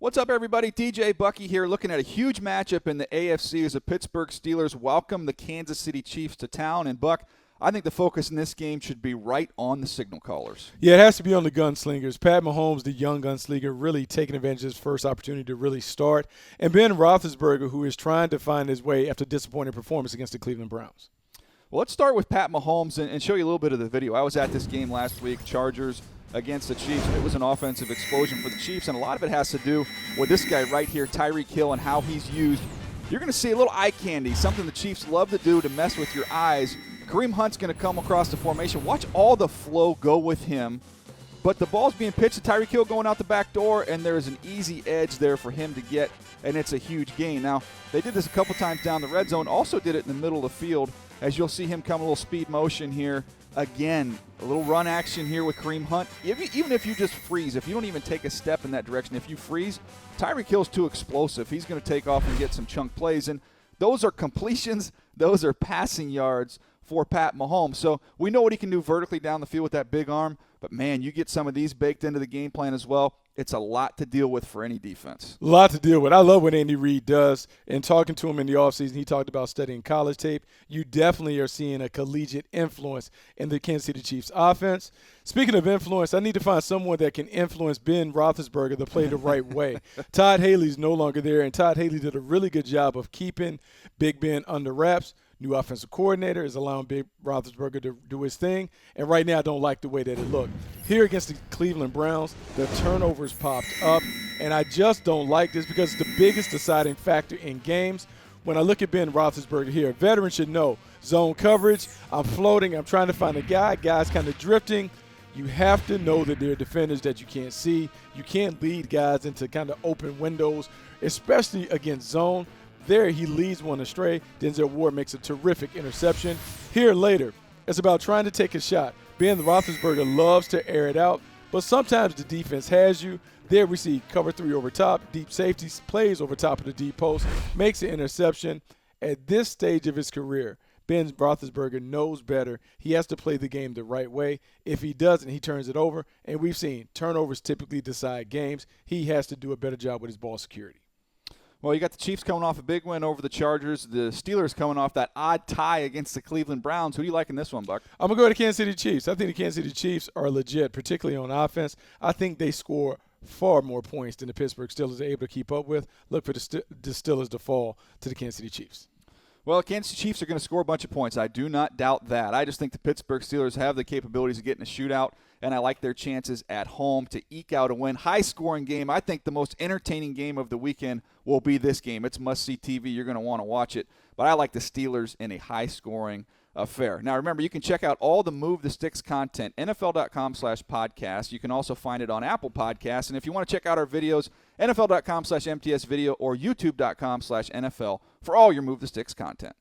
What's up, everybody? DJ Bucky here, looking at a huge matchup in the AFC as the Pittsburgh Steelers welcome the Kansas City Chiefs to town. And, Buck, I think the focus in this game should be right on the signal callers. Yeah, it has to be on the gunslingers. Pat Mahomes, the young gunslinger, really taking advantage of his first opportunity to really start. And Ben Roethlisberger, who is trying to find his way after disappointing performance against the Cleveland Browns. Well, let's start with Pat Mahomes and show you a little bit of the video. I was at this game last week, Chargers against the Chiefs. It was an offensive explosion for the Chiefs, and a lot of it has to do with this guy right here, Tyreek Hill, and how he's used. You're going to see a little eye candy, something the Chiefs love to do to mess with your eyes. Kareem Hunt's going to come across the formation. Watch all the flow go with him. But the ball's being pitched to Tyreek Hill going out the back door, and there's an easy edge there for him to get, and it's a huge gain. Now, they did this a couple times down the red zone, also did it in the middle of the field, as you'll see him come a little speed motion here. Again, a little run action here with Kareem Hunt. Even if you just freeze, if you don't even take a step in that direction, if you freeze, Tyreek Hill's too explosive. He's going to take off and get some chunk plays, and those are completions. Those are passing yards for Pat Mahomes. So we know what he can do vertically down the field with that big arm, but, man, you get some of these baked into the game plan as well. It's a lot to deal with for any defense. A lot to deal with. I love what Andy Reid does. And talking to him in the offseason, he talked about studying college tape. You definitely are seeing a collegiate influence in the Kansas City Chiefs offense. Speaking of influence, I need to find someone that can influence Ben Roethlisberger to play the right way. Todd Haley's no longer there, and Todd Haley did a really good job of keeping Big Ben under wraps. New offensive coordinator is allowing Big Roethlisberger to do his thing, and right now I don't like the way that it looked. Here against the Cleveland Browns, the turnovers popped up, and I just don't like this because it's the biggest deciding factor in games. When I look at Ben Roethlisberger here, a veteran should know zone coverage. I'm floating. I'm trying to find a guy. Guy's kind of drifting. You have to know that there are defenders that you can't see. You can't lead guys into kind of open windows, especially against zone. There, he leads one astray. Denzel Ward makes a terrific interception. Here later, it's about trying to take a shot. Ben Roethlisberger loves to air it out, but sometimes the defense has you. There we see cover three over top, deep safety, plays over top of the deep post, makes an interception. At this stage of his career, Ben Roethlisberger knows better. He has to play the game the right way. If he doesn't, he turns it over. And we've seen turnovers typically decide games. He has to do a better job with his ball security. Well, you got the Chiefs coming off a big win over the Chargers. The Steelers coming off that odd tie against the Cleveland Browns. Who do you like in this one, Buck? I'm going to go to Kansas City Chiefs. I think the Kansas City Chiefs are legit, particularly on offense. I think they score far more points than the Pittsburgh Steelers are able to keep up with. Look for the Steelers to fall to the Kansas City Chiefs. Well, Kansas City Chiefs are going to score a bunch of points. I do not doubt that. I just think the Pittsburgh Steelers have the capabilities of getting a shootout, and I like their chances at home to eke out a win. High-scoring game. I think the most entertaining game of the weekend will be this game. It's must-see TV. You're going to want to watch it. But I like the Steelers in a high-scoring affair. Now, remember, you can check out all the Move the Sticks content, NFL.com/podcast. You can also find it on Apple Podcasts. And if you want to check out our videos, NFL.com/MTS video or YouTube.com/NFL for all your Move the Sticks content.